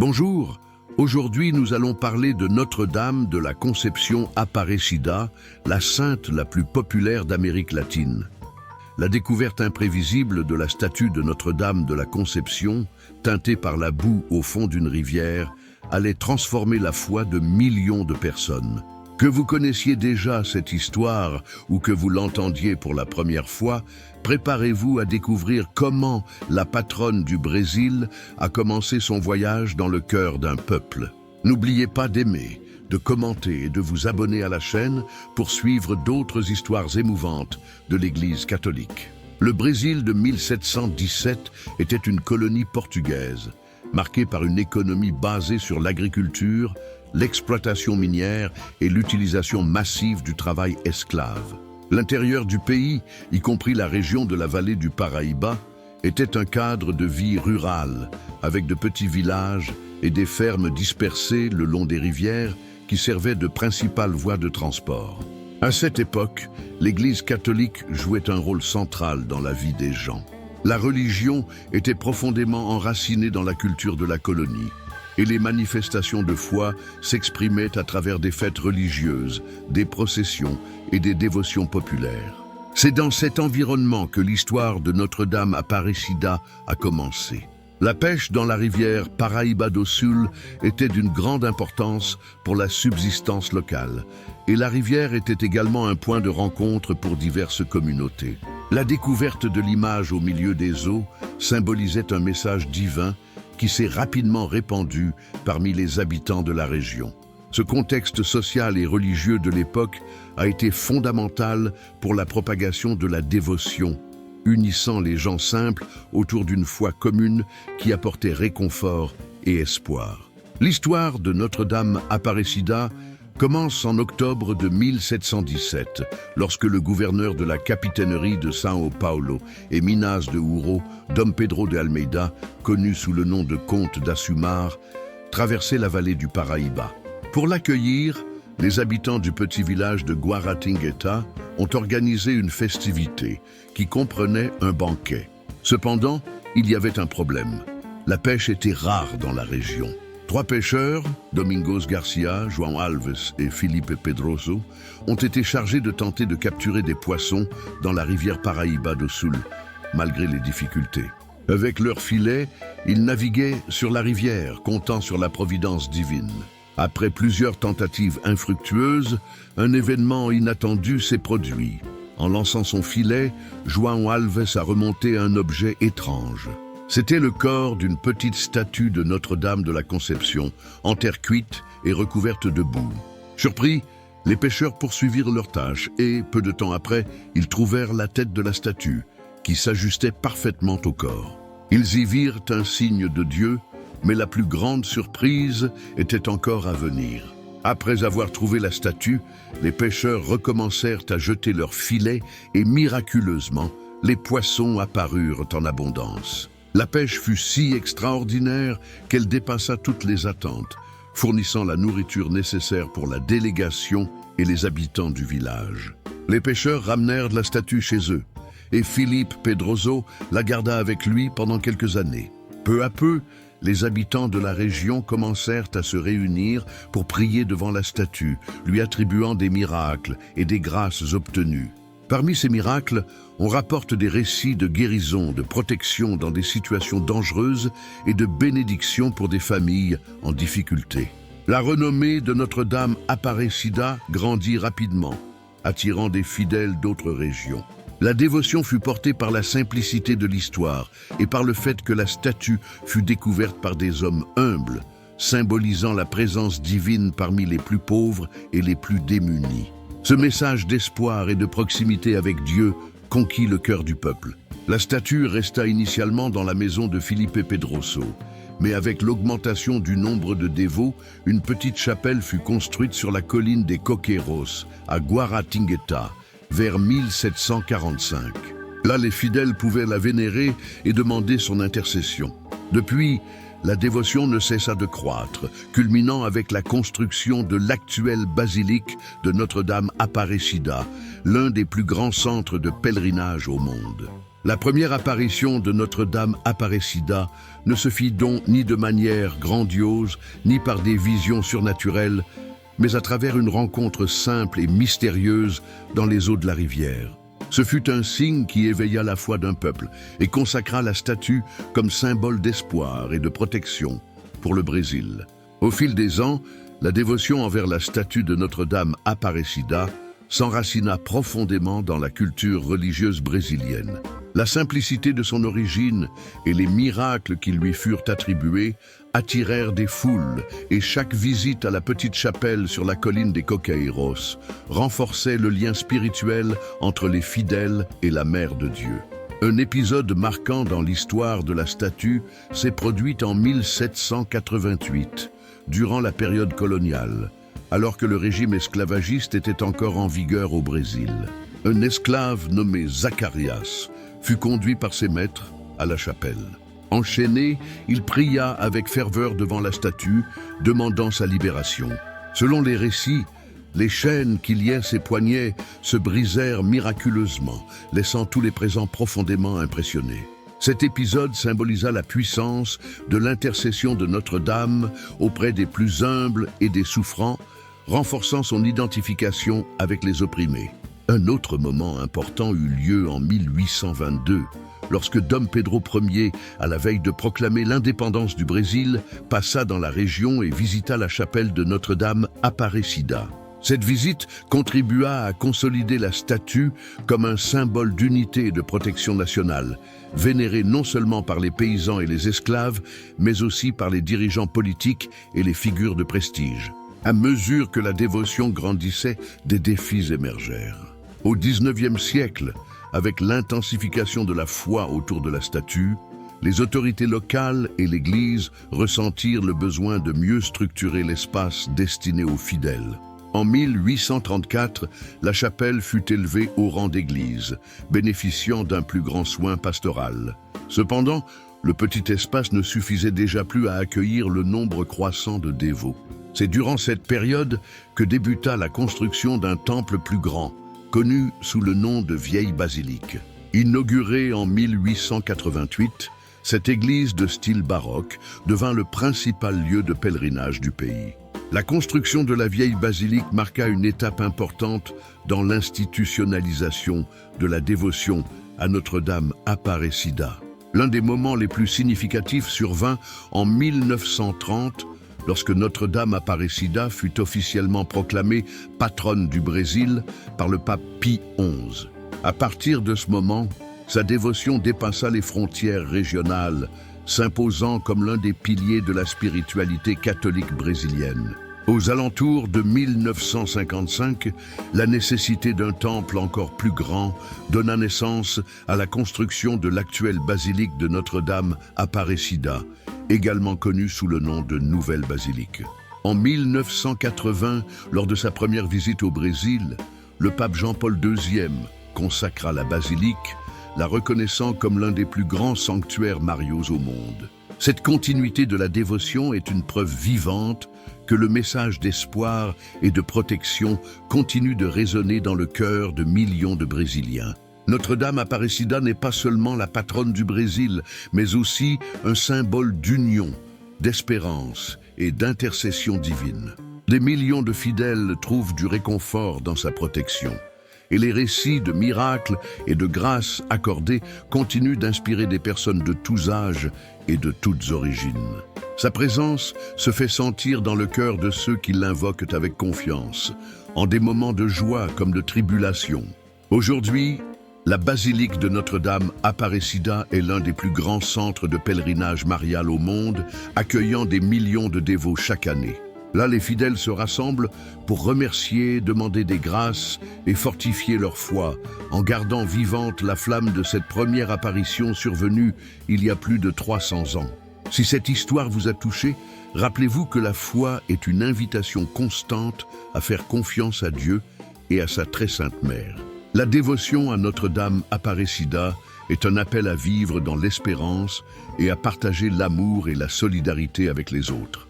Bonjour, aujourd'hui nous allons parler de Notre-Dame de la Concepción Aparecida, la sainte la plus populaire d'Amérique latine. La découverte imprévisible de la statue de Notre-Dame de la Concepción, teintée par la boue au fond d'une rivière, allait transformer la foi de millions de personnes. Que vous connaissiez déjà cette histoire ou que vous l'entendiez pour la première fois, préparez-vous à découvrir comment la patronne du Brésil a commencé son voyage dans le cœur d'un peuple. N'oubliez pas d'aimer, de commenter et de vous abonner à la chaîne pour suivre d'autres histoires émouvantes de l'Église catholique. Le Brésil de 1717 était une colonie portugaise, marquée par une économie basée sur l'agriculture, l'exploitation minière et l'utilisation massive du travail esclave. L'intérieur du pays, y compris la région de la vallée du Paraíba, était un cadre de vie rurale, avec de petits villages et des fermes dispersées le long des rivières qui servaient de principales voies de transport. À cette époque, l'Église catholique jouait un rôle central dans la vie des gens. La religion était profondément enracinée dans la culture de la colonie, et les manifestations de foi s'exprimaient à travers des fêtes religieuses, des processions et des dévotions populaires. C'est dans cet environnement que l'histoire de Notre-Dame Aparecida a commencé. La pêche dans la rivière Paraíba do Sul était d'une grande importance pour la subsistance locale, et la rivière était également un point de rencontre pour diverses communautés. La découverte de l'image au milieu des eaux symbolisait un message divin qui s'est rapidement répandu parmi les habitants de la région. Ce contexte social et religieux de l'époque a été fondamental pour la propagation de la dévotion, unissant les gens simples autour d'une foi commune qui apportait réconfort et espoir. L'histoire de Notre-Dame Aparecida commence en octobre de 1717, lorsque le gouverneur de la capitainerie de São Paulo et Minas de Ouro, Dom Pedro de Almeida, connu sous le nom de comte d'Assumar, traversait la vallée du Paraíba. Pour l'accueillir, les habitants du petit village de Guaratinguetá ont organisé une festivité qui comprenait un banquet. Cependant, il y avait un problème. La pêche était rare dans la région. 3 pêcheurs, Domingos Garcia, João Alves et Felipe Pedroso, ont été chargés de tenter de capturer des poissons dans la rivière Paraíba do Sul, malgré les difficultés. Avec leurs filets, ils naviguaient sur la rivière, comptant sur la providence divine. Après plusieurs tentatives infructueuses, un événement inattendu s'est produit. En lançant son filet, João Alves a remonté un objet étrange. C'était le corps d'une petite statue de Notre-Dame de la Concepción, en terre cuite et recouverte de boue. Surpris, les pêcheurs poursuivirent leur tâche et, peu de temps après, ils trouvèrent la tête de la statue, qui s'ajustait parfaitement au corps. Ils y virent un signe de Dieu, mais la plus grande surprise était encore à venir. Après avoir trouvé la statue, les pêcheurs recommencèrent à jeter leurs filets et miraculeusement, les poissons apparurent en abondance. La pêche fut si extraordinaire qu'elle dépassa toutes les attentes, fournissant la nourriture nécessaire pour la délégation et les habitants du village. Les pêcheurs ramenèrent la statue chez eux, et Felipe Pedroso la garda avec lui pendant quelques années. Peu à peu, les habitants de la région commencèrent à se réunir pour prier devant la statue, lui attribuant des miracles et des grâces obtenues. Parmi ces miracles, on rapporte des récits de guérison, de protection dans des situations dangereuses et de bénédiction pour des familles en difficulté. La renommée de Notre-Dame Aparecida grandit rapidement, attirant des fidèles d'autres régions. La dévotion fut portée par la simplicité de l'histoire et par le fait que la statue fut découverte par des hommes humbles, symbolisant la présence divine parmi les plus pauvres et les plus démunis. Ce message d'espoir et de proximité avec Dieu conquit le cœur du peuple. La statue resta initialement dans la maison de Felipe Pedroso, mais avec l'augmentation du nombre de dévots, une petite chapelle fut construite sur la colline des Coqueiros, à Guaratinguetá, vers 1745. Là, les fidèles pouvaient la vénérer et demander son intercession. Depuis, la dévotion ne cessa de croître, culminant avec la construction de l'actuelle basilique de Notre-Dame Aparecida, l'un des plus grands centres de pèlerinage au monde. La première apparition de Notre-Dame Aparecida ne se fit donc ni de manière grandiose, ni par des visions surnaturelles, mais à travers une rencontre simple et mystérieuse dans les eaux de la rivière. Ce fut un signe qui éveilla la foi d'un peuple et consacra la statue comme symbole d'espoir et de protection pour le Brésil. Au fil des ans, la dévotion envers la statue de Notre-Dame Aparecida s'enracina profondément dans la culture religieuse brésilienne. La simplicité de son origine et les miracles qui lui furent attribués attirèrent des foules et chaque visite à la petite chapelle sur la colline des Coqueiros renforçait le lien spirituel entre les fidèles et la Mère de Dieu. Un épisode marquant dans l'histoire de la statue s'est produit en 1788, durant la période coloniale, alors que le régime esclavagiste était encore en vigueur au Brésil. Un esclave nommé Zacharias fut conduit par ses maîtres à la chapelle. Enchaîné, il pria avec ferveur devant la statue, demandant sa libération. Selon les récits, les chaînes qui liaient ses poignets se brisèrent miraculeusement, laissant tous les présents profondément impressionnés. Cet épisode symbolisa la puissance de l'intercession de Notre-Dame auprès des plus humbles et des souffrants, renforçant son identification avec les opprimés. Un autre moment important eut lieu en 1822, lorsque Dom Pedro Ier, à la veille de proclamer l'indépendance du Brésil, passa dans la région et visita la chapelle de Notre-Dame Aparecida. Cette visite contribua à consolider la statue comme un symbole d'unité et de protection nationale, vénérée non seulement par les paysans et les esclaves, mais aussi par les dirigeants politiques et les figures de prestige. À mesure que la dévotion grandissait, des défis émergèrent. Au XIXe siècle, avec l'intensification de la foi autour de la statue, les autorités locales et l'Église ressentirent le besoin de mieux structurer l'espace destiné aux fidèles. En 1834, la chapelle fut élevée au rang d'église, bénéficiant d'un plus grand soin pastoral. Cependant, le petit espace ne suffisait déjà plus à accueillir le nombre croissant de dévots. C'est durant cette période que débuta la construction d'un temple plus grand, connu sous le nom de Vieille Basilique. Inaugurée en 1888, cette église de style baroque devint le principal lieu de pèlerinage du pays. La construction de la Vieille Basilique marqua une étape importante dans l'institutionnalisation de la dévotion à Notre-Dame Aparecida. L'un des moments les plus significatifs survint en 1930, lorsque Notre-Dame Aparecida fut officiellement proclamée patronne du Brésil par le pape Pie XI. À partir de ce moment, sa dévotion dépassa les frontières régionales, s'imposant comme l'un des piliers de la spiritualité catholique brésilienne. Aux alentours de 1955, la nécessité d'un temple encore plus grand donna naissance à la construction de l'actuelle basilique de Notre-Dame Aparecida, également connue sous le nom de Nouvelle Basilique. En 1980, lors de sa première visite au Brésil, le pape Jean-Paul II consacra la basilique, la reconnaissant comme l'un des plus grands sanctuaires mariaux au monde. Cette continuité de la dévotion est une preuve vivante que le message d'espoir et de protection continue de résonner dans le cœur de millions de Brésiliens. Notre-Dame Aparecida n'est pas seulement la patronne du Brésil, mais aussi un symbole d'union, d'espérance et d'intercession divine. Des millions de fidèles trouvent du réconfort dans sa protection. Et les récits de miracles et de grâces accordées continuent d'inspirer des personnes de tous âges et de toutes origines. Sa présence se fait sentir dans le cœur de ceux qui l'invoquent avec confiance, en des moments de joie comme de tribulation. Aujourd'hui, la basilique de Notre-Dame Aparecida est l'un des plus grands centres de pèlerinage marial au monde, accueillant des millions de dévots chaque année. Là, les fidèles se rassemblent pour remercier, demander des grâces et fortifier leur foi, en gardant vivante la flamme de cette première apparition survenue il y a plus de 300 ans. Si cette histoire vous a touché, rappelez-vous que la foi est une invitation constante à faire confiance à Dieu et à sa très sainte mère. La dévotion à Notre-Dame Aparecida est un appel à vivre dans l'espérance et à partager l'amour et la solidarité avec les autres.